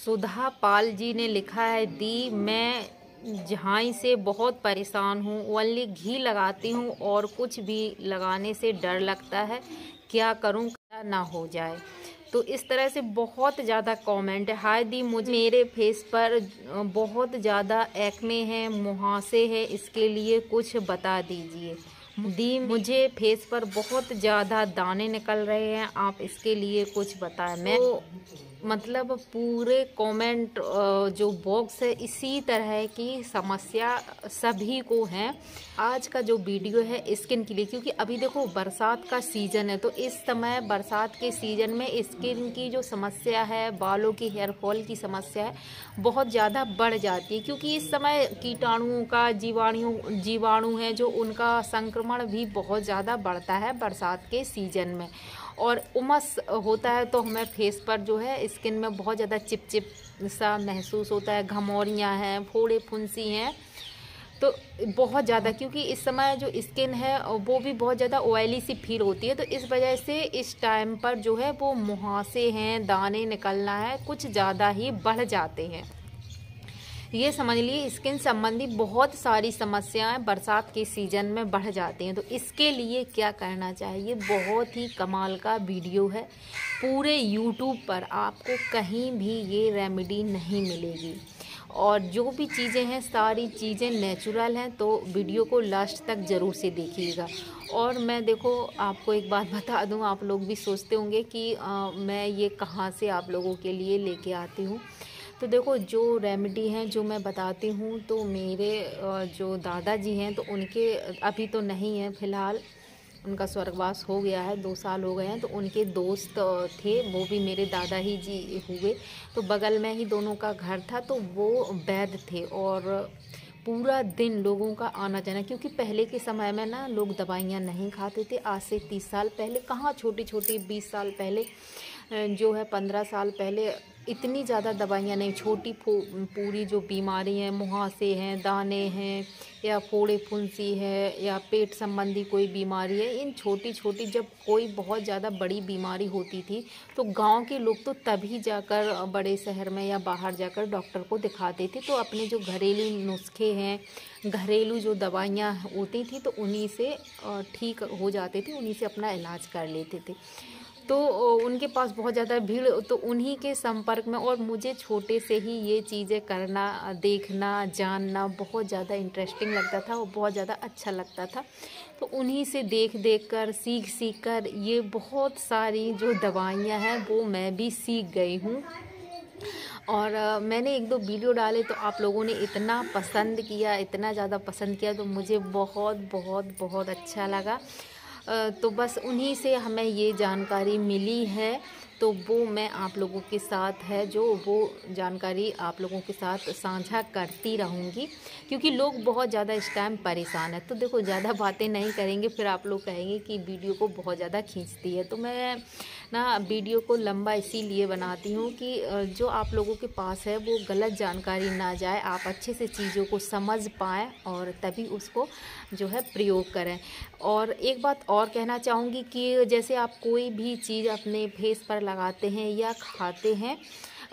सुधा पाल जी ने लिखा है, दी मैं झाई से बहुत परेशान हूँ। ओनली घी लगाती हूँ और कुछ भी लगाने से डर लगता है, क्या करूँ क्या ना हो जाए। तो इस तरह से बहुत ज़्यादा कमेंट है। हाय दी, मुझे मेरे फेस पर बहुत ज़्यादा एक्ने है, मुहासे है, इसके लिए कुछ बता दीजिए। दी, मुझे फेस पर बहुत ज़्यादा दाने निकल रहे हैं, आप इसके लिए कुछ बताएं। मैं मतलब पूरे कमेंट जो बॉक्स है इसी तरह की समस्या सभी को है। आज का जो वीडियो है स्किन के लिए, क्योंकि अभी देखो बरसात का सीजन है, तो इस समय बरसात के सीजन में स्किन की जो समस्या है, बालों की हेयर फॉल की समस्या है, बहुत ज़्यादा बढ़ जाती है। क्योंकि इस समय कीटाणुओं का जीवाणु है जो उनका संक्रमण भी बहुत ज़्यादा बढ़ता है बरसात के सीजन में, और उमस होता है तो हमें फेस पर जो है स्किन में बहुत ज़्यादा चिपचिप सा महसूस होता है, घमौरियाँ हैं, फोड़े फुंसी हैं, तो बहुत ज़्यादा। क्योंकि इस समय जो स्किन है वो भी बहुत ज़्यादा ऑयली सी फील होती है, तो इस वजह से इस टाइम पर जो है वो मुहासे हैं, दाने निकलना है, कुछ ज़्यादा ही बढ़ जाते हैं। ये समझ लिए स्किन संबंधी बहुत सारी समस्याएं बरसात के सीजन में बढ़ जाती हैं। तो इसके लिए क्या करना चाहिए, बहुत ही कमाल का वीडियो है। पूरे यूट्यूब पर आपको कहीं भी ये रेमेडी नहीं मिलेगी, और जो भी चीज़ें हैं सारी चीज़ें नेचुरल हैं। तो वीडियो को लास्ट तक ज़रूर से देखिएगा। और मैं देखो आपको एक बात बता दूं, आप लोग भी सोचते होंगे कि मैं ये कहाँ से आप लोगों के लिए लेके आती हूँ। तो देखो जो रेमेडी हैं जो मैं बताती हूँ, तो मेरे जो दादाजी हैं तो उनके अभी तो नहीं है फ़िलहाल, उनका स्वर्गवास हो गया है, 2 साल हो गए हैं। तो उनके दोस्त थे, वो भी मेरे दादा ही जी हुए, तो बगल में ही दोनों का घर था। तो वो वैद्य थे और पूरा दिन लोगों का आना जाना, क्योंकि पहले के समय में ना लोग दवाइयाँ नहीं खाते थे। आज से 30 साल पहले कहाँ, छोटी छोटी 20 साल पहले जो है 15 साल पहले इतनी ज़्यादा दवाइयाँ नहीं, छोटी पूरी जो बीमारी हैं, मुहासे हैं, दाने हैं, या फोड़े फुंसी है, या पेट संबंधी कोई बीमारी है, इन छोटी छोटी जब कोई बहुत ज़्यादा बड़ी बीमारी होती थी तो गांव के लोग तो तभी जाकर बड़े शहर में या बाहर जाकर डॉक्टर को दिखाते थे। तो अपने जो घरेलू नुस्खे हैं, घरेलू जो दवाइयाँ होती थी, तो उन्हीं से ठीक हो जाते थे, उन्हीं से अपना इलाज कर लेते थे। तो उनके पास बहुत ज़्यादा भीड़, तो उन्हीं के संपर्क में, और मुझे छोटे से ही ये चीज़ें करना, देखना, जानना बहुत ज़्यादा इंटरेस्टिंग लगता था और बहुत ज़्यादा अच्छा लगता था। तो उन्हीं से देख देख कर, सीख कर ये बहुत सारी जो दवाइयाँ हैं वो मैं भी सीख गई हूँ। और मैंने 1-2 वीडियो डाले तो आप लोगों ने इतना पसंद किया, इतना ज़्यादा पसंद किया, तो मुझे बहुत बहुत बहुत अच्छा लगा। तो बस उन्हीं से हमें ये जानकारी मिली है, तो वो मैं आप लोगों के साथ है जो वो जानकारी आप लोगों के साथ साझा करती रहूँगी, क्योंकि लोग बहुत ज़्यादा इस टाइम परेशान है। तो देखो ज़्यादा बातें नहीं करेंगे, फिर आप लोग कहेंगे कि वीडियो को बहुत ज़्यादा खींचती है। तो मैं ना वीडियो को लंबा इसीलिए बनाती हूँ कि जो आप लोगों के पास है वो गलत जानकारी ना जाए, आप अच्छे से चीज़ों को समझ पाएँ और तभी उसको जो है प्रयोग करें। और एक बात और कहना चाहूँगी कि जैसे आप कोई भी चीज़ अपने फेस पर लगाते हैं या खाते हैं,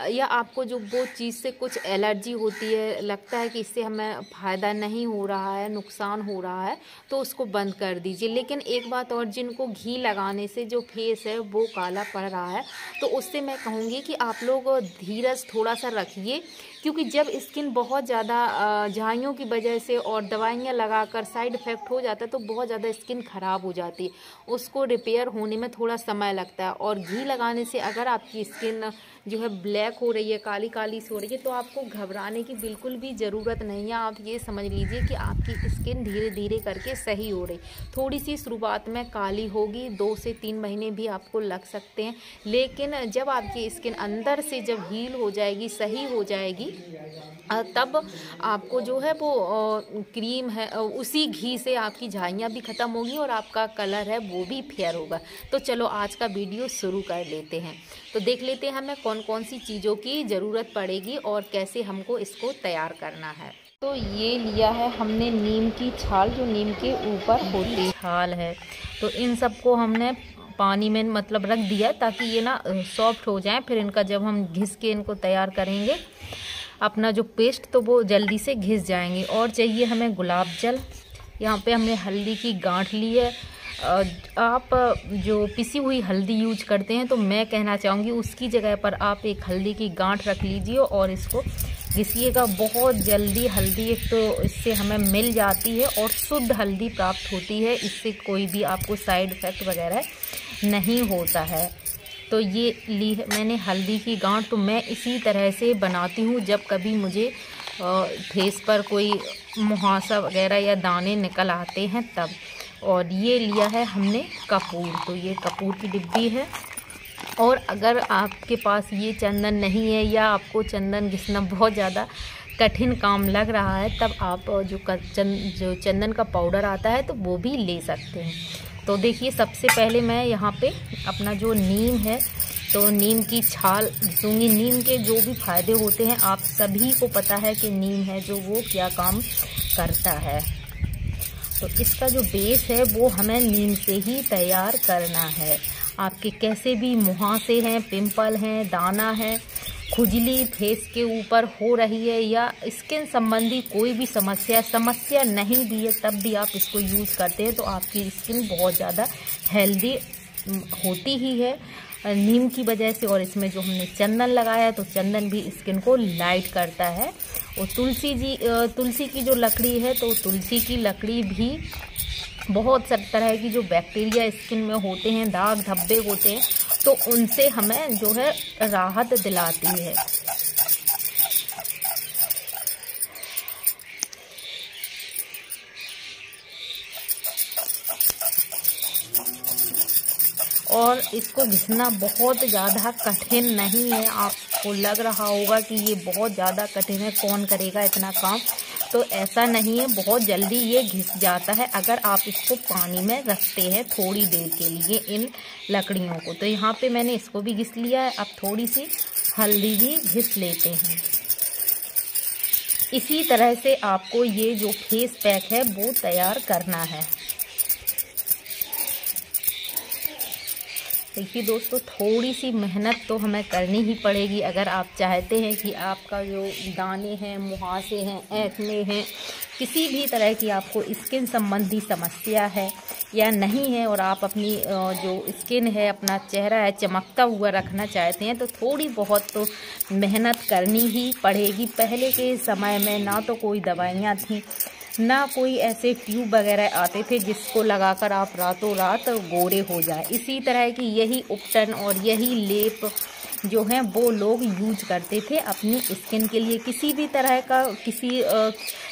या आपको जो वो चीज़ से कुछ एलर्जी होती है, लगता है कि इससे हमें फ़ायदा नहीं हो रहा है, नुकसान हो रहा है, तो उसको बंद कर दीजिए। लेकिन एक बात और, जिनको घी लगाने से जो फेस है वो काला पड़ रहा है, तो उससे मैं कहूँगी कि आप लोग धीरज थोड़ा सा रखिए, क्योंकि जब स्किन बहुत ज़्यादा झाइयों की वजह से और दवाइयाँ लगाकर साइड इफ़ेक्ट हो जाता है तो बहुत ज़्यादा स्किन ख़राब हो जाती है, उसको रिपेयर होने में थोड़ा समय लगता है। और घी लगाने से अगर आपकी स्किन जो है ब्लैक हो रही है, काली काली सी हो रही है, तो आपको घबराने की बिल्कुल भी ज़रूरत नहीं है। आप ये समझ लीजिए कि आपकी स्किन धीरे धीरे करके सही हो रही। थोड़ी सी शुरुआत में काली होगी, 2 से 3 महीने भी आपको लग सकते हैं, लेकिन जब आपकी स्किन अंदर से जब हील हो जाएगी, सही हो जाएगी, तब आपको जो है वो क्रीम है, उसी घी से आपकी झाइयाँ भी ख़त्म होगी और आपका कलर है वो भी फेयर होगा। तो चलो आज का वीडियो शुरू कर लेते हैं। तो देख लेते हैं हमें कौन कौन सी चीज़ों की ज़रूरत पड़ेगी और कैसे हमको इसको तैयार करना है। तो ये लिया है हमने नीम की छाल, जो नीम के ऊपर होती छाल है। तो इन सबको हमने पानी में मतलब रख दिया ताकि ये ना सॉफ्ट हो जाए। फिर इनका जब हम घिस के इनको तैयार करेंगे अपना जो पेस्ट, तो वो जल्दी से घिस जाएंगे। और चाहिए हमें गुलाब जल। यहाँ पे हमने हल्दी की गांठ ली है। आप जो पिसी हुई हल्दी यूज करते हैं तो मैं कहना चाहूँगी उसकी जगह पर आप एक हल्दी की गांठ रख लीजिए और इसको घिसिएगा। बहुत जल्दी हल्दी एक तो इससे हमें मिल जाती है और शुद्ध हल्दी प्राप्त होती है। इससे कोई भी आपको साइड इफ़ेक्ट वगैरह नहीं होता है। तो ये ली है मैंने हल्दी की गांठ। तो मैं इसी तरह से बनाती हूँ जब कभी मुझे फेस पर कोई मुहासा वगैरह या दाने निकल आते हैं तब। और ये लिया है हमने कपूर। तो ये कपूर की डिब्बी है। और अगर आपके पास ये चंदन नहीं है या आपको चंदन घिसना बहुत ज़्यादा कठिन काम लग रहा है तब आप जो चंदन का पाउडर आता है तो वो भी ले सकते हैं। तो देखिए सबसे पहले मैं यहाँ पे अपना जो नीम है तो नीम की छाल घिसूँगी। नीम के जो भी फायदे होते हैं आप सभी को पता है कि नीम है जो वो क्या काम करता है। तो इसका जो बेस है वो हमें नीम से ही तैयार करना है। आपके कैसे भी मुहासे हैं, पिंपल हैं, दाना है, खुजली फेस के ऊपर हो रही है या स्किन संबंधी कोई भी समस्या नहीं भी है तब भी आप इसको यूज़ करते हैं तो आपकी स्किन बहुत ज़्यादा हेल्दी होती ही है नीम की वजह से। और इसमें जो हमने चंदन लगाया तो चंदन भी स्किन को लाइट करता है। और तुलसी की जो लकड़ी है तो तुलसी की लकड़ी भी बहुत सब तरह की जो बैक्टीरिया स्किन में होते हैं, दाग धब्बे होते हैं, तो उनसे हमें जो है राहत दिलाती है। और इसको घिसना बहुत ज़्यादा कठिन नहीं है। आपको लग रहा होगा कि ये बहुत ज़्यादा कठिन है, कौन करेगा इतना काम, तो ऐसा नहीं है। बहुत जल्दी ये घिस जाता है अगर आप इसको पानी में रखते हैं थोड़ी देर के लिए इन लकड़ियों को। तो यहाँ पे मैंने इसको भी घिस लिया है। अब थोड़ी सी हल्दी भी घिस लेते हैं। इसी तरह से आपको ये जो फेस पैक है वो तैयार करना है। देखिए दोस्तों, थोड़ी सी मेहनत तो हमें करनी ही पड़ेगी अगर आप चाहते हैं कि आपका जो दाने हैं, मुहासे हैं, एक्ने हैं, किसी भी तरह की आपको स्किन संबंधी समस्या है या नहीं है और आप अपनी जो स्किन है, अपना चेहरा है चमकता हुआ रखना चाहते हैं तो थोड़ी बहुत तो मेहनत करनी ही पड़ेगी। पहले के समय में ना तो कोई दवाइयाँ थी, ना कोई ऐसे ट्यूब वगैरह आते थे जिसको लगाकर आप रातों रात गोरे हो जाए। इसी तरह की यही उपटन और यही लेप जो हैं वो लोग यूज करते थे अपनी स्किन के लिए। किसी भी तरह का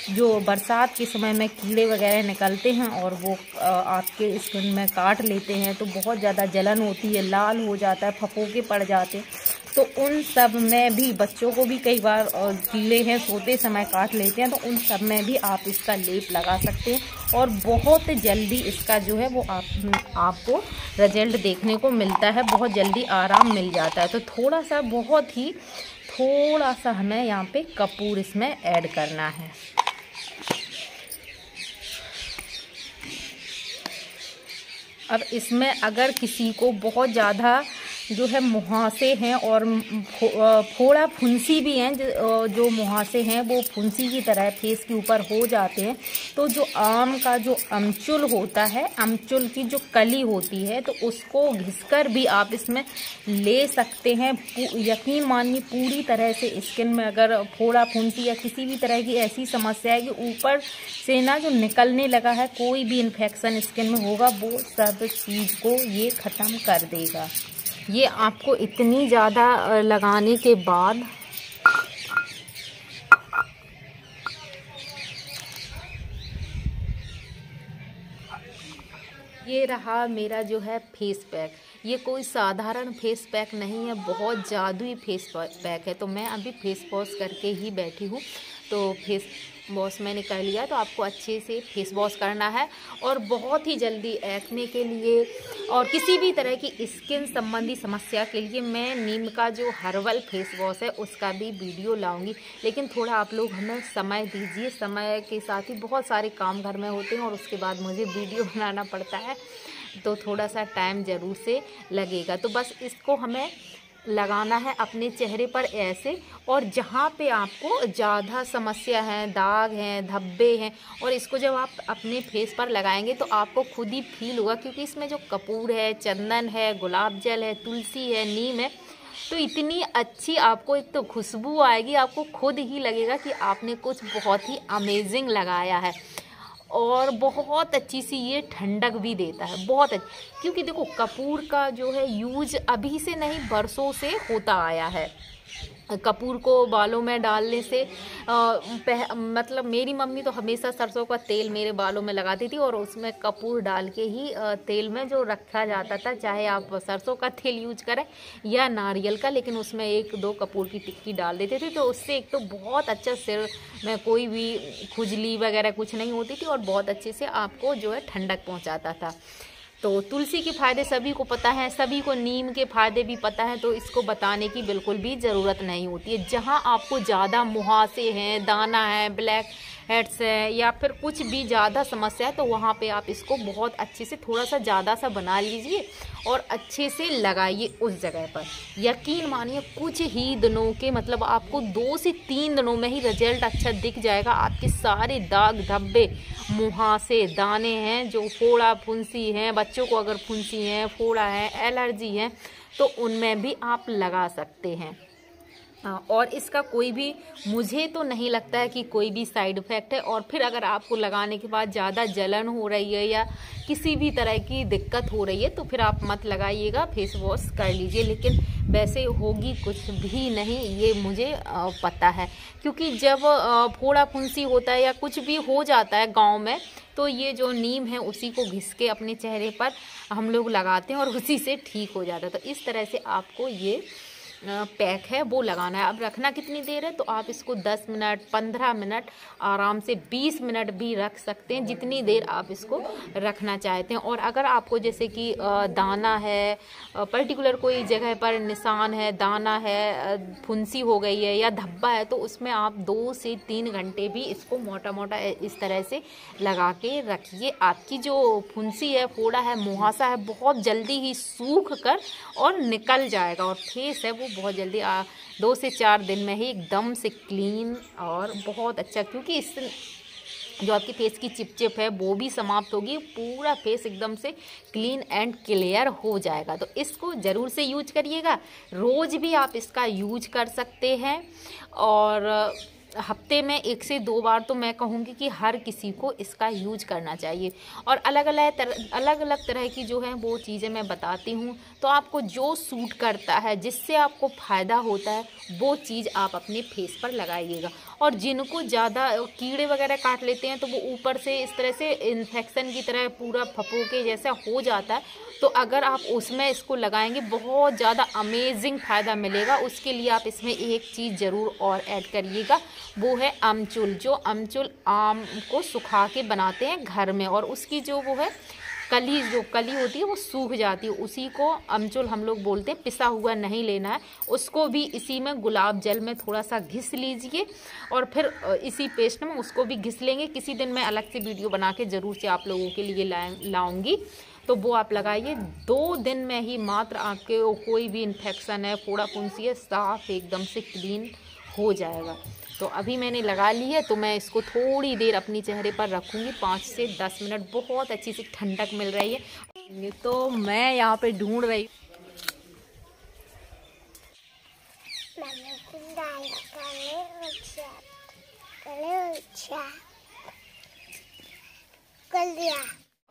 जो बरसात के समय में कीड़े वगैरह निकलते हैं और वो आपके स्किन में काट लेते हैं तो बहुत ज़्यादा जलन होती है, लाल हो जाता है, फफोके पड़ जाते हैं। तो उन सब में भी, बच्चों को भी कई बार कीड़े हैं सोते समय काट लेते हैं, तो उन सब में भी आप इसका लेप लगा सकते हैं और बहुत जल्दी इसका जो है वो आपको रिजल्ट देखने को मिलता है। बहुत जल्दी आराम मिल जाता है। तो थोड़ा सा हमें यहाँ पे कपूर इसमें ऐड करना है। अब इसमें अगर किसी को बहुत ज़्यादा जो है मुहासे हैं और फोड़ा फुंसी भी हैं, जो मुहासे हैं वो फुंसी की तरह फेस के ऊपर हो जाते हैं, तो जो आम का जो अमचूल होता है, अमचूल की जो कली होती है, तो उसको घिसकर भी आप इसमें ले सकते हैं। यकीन मानिए पूरी तरह से स्किन में अगर फोड़ा फुंसी या किसी भी तरह की ऐसी समस्या है कि ऊपर से ना जो निकलने लगा है, कोई भी इन्फेक्शन स्किन में होगा, वो सब चीज़ को ये ख़त्म कर देगा। ये आपको इतनी ज़्यादा लगाने के बाद ये रहा मेरा जो है फेस पैक। ये कोई साधारण फेस पैक नहीं है, बहुत जादुई फेस पैक है। तो मैं अभी फेस वॉश करके ही बैठी हूँ। तो फेस वॉश मैंने कर लिया। तो आपको अच्छे से फेस वॉश करना है और बहुत ही जल्दी एक्ने के लिए और किसी भी तरह की स्किन संबंधी समस्या के लिए मैं नीम का जो हर्बल फेस वॉश है उसका भी वीडियो लाऊंगी। लेकिन थोड़ा आप लोग हमें समय दीजिए। समय के साथ ही बहुत सारे काम घर में होते हैं और उसके बाद मुझे वीडियो बनाना पड़ता है। तो थोड़ा सा टाइम ज़रूर से लगेगा। तो बस इसको हमें लगाना है अपने चेहरे पर ऐसे, और जहाँ पे आपको ज़्यादा समस्या है, दाग हैं, धब्बे हैं, और इसको जब आप अपने फेस पर लगाएंगे तो आपको खुद ही फील होगा, क्योंकि इसमें जो कपूर है, चंदन है, गुलाब जल है, तुलसी है, नीम है, तो इतनी अच्छी आपको एक तो खुशबू आएगी, आपको खुद ही लगेगा कि आपने कुछ बहुत ही अमेजिंग लगाया है। और बहुत अच्छी सी ये ठंडक भी देता है, बहुत अच्छी, क्योंकि देखो कपूर का जो है यूज अभी से नहीं, बरसों से होता आया है। कपूर को बालों में डालने से मतलब मेरी मम्मी तो हमेशा सरसों का तेल मेरे बालों में लगाती थी, और उसमें कपूर डाल के ही तेल में जो रखा जाता था, चाहे आप सरसों का तेल यूज करें या नारियल का, लेकिन उसमें 1-2 कपूर की टिक्की डाल देते थे, तो उससे एक तो बहुत अच्छा सिर में कोई भी खुजली वगैरह कुछ नहीं होती थी, और बहुत अच्छे से आपको जो है ठंडक पहुँचाता था। तो तुलसी के फ़ायदे सभी को पता है, सभी को नीम के फ़ायदे भी पता है, तो इसको बताने की बिल्कुल भी ज़रूरत नहीं होती है। जहाँ आपको ज़्यादा मुहासे हैं, दाना है, ब्लैक हेड्स है, या फिर कुछ भी ज़्यादा समस्या है, तो वहाँ पे आप इसको बहुत अच्छे से थोड़ा सा ज़्यादा सा बना लीजिए और अच्छे से लगाइए उस जगह पर। यकीन मानिए कुछ ही दिनों के, मतलब आपको 2 से 3 दिनों में ही रिजल्ट अच्छा दिख जाएगा। आपके सारे दाग धब्बे, मुहासे, दाने हैं, जो फोड़ा फुंसी हैं, बच्चों को अगर फुंसी है, फोड़ा है, एलर्जी है, तो उनमें भी आप लगा सकते हैं। और इसका कोई भी, मुझे तो नहीं लगता है कि कोई भी साइड इफ़ेक्ट है। और फिर अगर आपको लगाने के बाद ज़्यादा जलन हो रही है या किसी भी तरह की दिक्कत हो रही है, तो फिर आप मत लगाइएगा, फेस वॉश कर लीजिए। लेकिन वैसे होगी कुछ भी नहीं, ये मुझे पता है, क्योंकि जब फोड़ा फुंसी होता है या कुछ भी हो जाता है गाँव में, तो ये जो नीम है उसी को घिस के अपने चेहरे पर हम लोग लगाते हैं और उसी से ठीक हो जाता है। तो इस तरह से आपको ये पैक है वो लगाना है। अब रखना कितनी देर है, तो आप इसको 10 मिनट, 15 मिनट, आराम से 20 मिनट भी रख सकते हैं, जितनी देर आप इसको रखना चाहते हैं। और अगर आपको जैसे कि दाना है, पर्टिकुलर कोई जगह पर निशान है, दाना है, फुंसी हो गई है या धब्बा है, तो उसमें आप 2 से 3 घंटे भी इसको मोटा मोटा इस तरह से लगा के रखिए। आपकी जो फुंसी है, फोड़ा है, मुहासा है, बहुत जल्दी ही सूख कर और निकल जाएगा, और फेस है वो बहुत जल्दी 2 से 4 दिन में ही एकदम से क्लीन और बहुत अच्छा, क्योंकि इस जो आपकी फेस की चिपचिप है वो भी समाप्त होगी, पूरा फेस एकदम से क्लीन एंड क्लियर हो जाएगा। तो इसको ज़रूर से यूज करिएगा, रोज़ भी आप इसका यूज कर सकते हैं, और हफ्ते में 1 से 2 बार तो मैं कहूँगी कि हर किसी को इसका यूज करना चाहिए। और अलग अलग तरह की जो है वो चीज़ें मैं बताती हूँ, तो आपको जो सूट करता है, जिससे आपको फ़ायदा होता है, वो चीज़ आप अपने फेस पर लगाइएगा। और जिनको ज़्यादा कीड़े वगैरह काट लेते हैं, तो वो ऊपर से इस तरह से इन्फेक्शन की तरह पूरा फफोके जैसा हो जाता है, तो अगर आप उसमें इसको लगाएंगे बहुत ज़्यादा अमेजिंग फ़ायदा मिलेगा। उसके लिए आप इसमें एक चीज़ ज़रूर और ऐड करिएगा, वो है अमचूल। जो अमचूल आम को सुखा के बनाते हैं घर में, और उसकी जो वो है जो कली होती है वो सूख जाती है, उसी को अमचूल हम लोग बोलते हैं। पिसा हुआ नहीं लेना है, उसको भी इसी में गुलाब जल में थोड़ा सा घिस लीजिए, और फिर इसी पेस्ट में उसको भी घिस लेंगे। किसी दिन मैं अलग से वीडियो बना के ज़रूर से आप लोगों के लिए लाऊंगी, तो वो आप लगाइए। 2 दिन में ही मात्र आपके कोई भी इन्फेक्शन है, फोड़ा फुंसी है, साफ एकदम से क्लीन हो जाएगा। तो अभी मैंने लगा ली है, तो मैं इसको थोड़ी देर अपनी चेहरे पर रखूँगी, 5 से 10 मिनट, बहुत अच्छी सी ठंडक मिल रही है। तो मैं यहाँ पे ढूंढ रही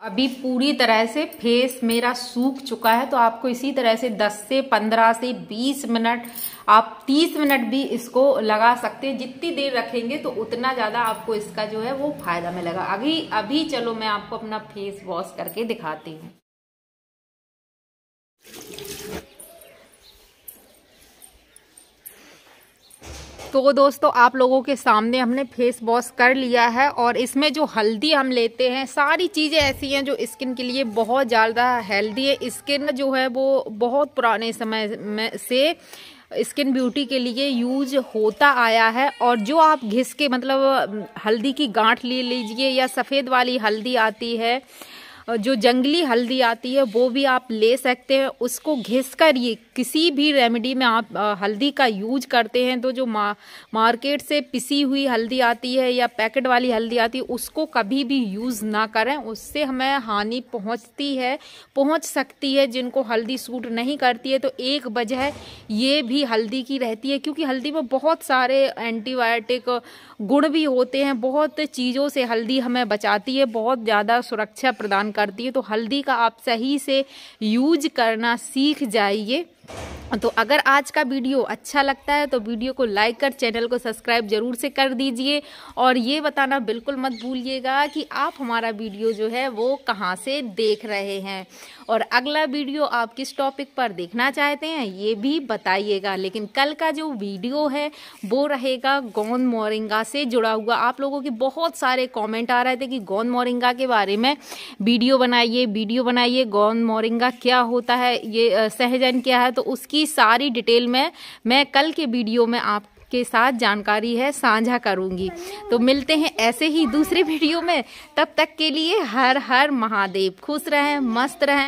अभी पूरी तरह से फेस मेरा सूख चुका है, तो आपको इसी तरह से 10 से 15 से 20 मिनट, आप 30 मिनट भी इसको लगा सकते हैं। जितनी देर रखेंगे तो उतना ज़्यादा आपको इसका जो है वो फायदा मिलेगा। अभी चलो मैं आपको अपना फेस वॉश करके दिखाती हूँ। तो दोस्तों आप लोगों के सामने हमने फेस वॉश कर लिया है, और इसमें जो हल्दी हम लेते हैं, सारी चीज़ें ऐसी हैं जो स्किन के लिए बहुत ज़्यादा हेल्दी है। स्किन जो है वो बहुत पुराने समय में से स्किन ब्यूटी के लिए यूज होता आया है। और जो आप घिस के, मतलब हल्दी की गांठ ले लीजिए, या सफ़ेद वाली हल्दी आती है, जो जंगली हल्दी आती है वो भी आप ले सकते हैं। उसको घिस कर, ये किसी भी रेमेडी में आप हल्दी का यूज करते हैं तो जो मार्केट से पिसी हुई हल्दी आती है या पैकेट वाली हल्दी आती है उसको कभी भी यूज़ ना करें, उससे हमें हानि पहुंच सकती है। जिनको हल्दी सूट नहीं करती है तो एक वजह ये भी हल्दी की रहती है, क्योंकि हल्दी में बहुत सारे एंटीबायोटिक गुण भी होते हैं। बहुत चीज़ों से हल्दी हमें बचाती है, बहुत ज़्यादा सुरक्षा प्रदान करती है। तो हल्दी का आप सही से यूज करना सीख जाइए। तो अगर आज का वीडियो अच्छा लगता है तो वीडियो को लाइक कर चैनल को सब्सक्राइब जरूर से कर दीजिए, और ये बताना बिल्कुल मत भूलिएगा कि आप हमारा वीडियो जो है वो कहाँ से देख रहे हैं, और अगला वीडियो आप किस टॉपिक पर देखना चाहते हैं ये भी बताइएगा। लेकिन कल का जो वीडियो है वो रहेगा गोंद मोरिंगा से जुड़ा हुआ। आप लोगों के बहुत सारे कॉमेंट आ रहे थे कि गोंद मोरिंगा के बारे में वीडियो बनाइए, गोंद मोरिंगा क्या होता है, ये सहजन क्या है, तो उसकी सारी डिटेल में मैं कल के वीडियो में आपके साथ जानकारी है साझा करूंगी। तो मिलते हैं ऐसे ही दूसरे वीडियो में, तब तक के लिए हर हर महादेव। खुश रहें, मस्त रहें।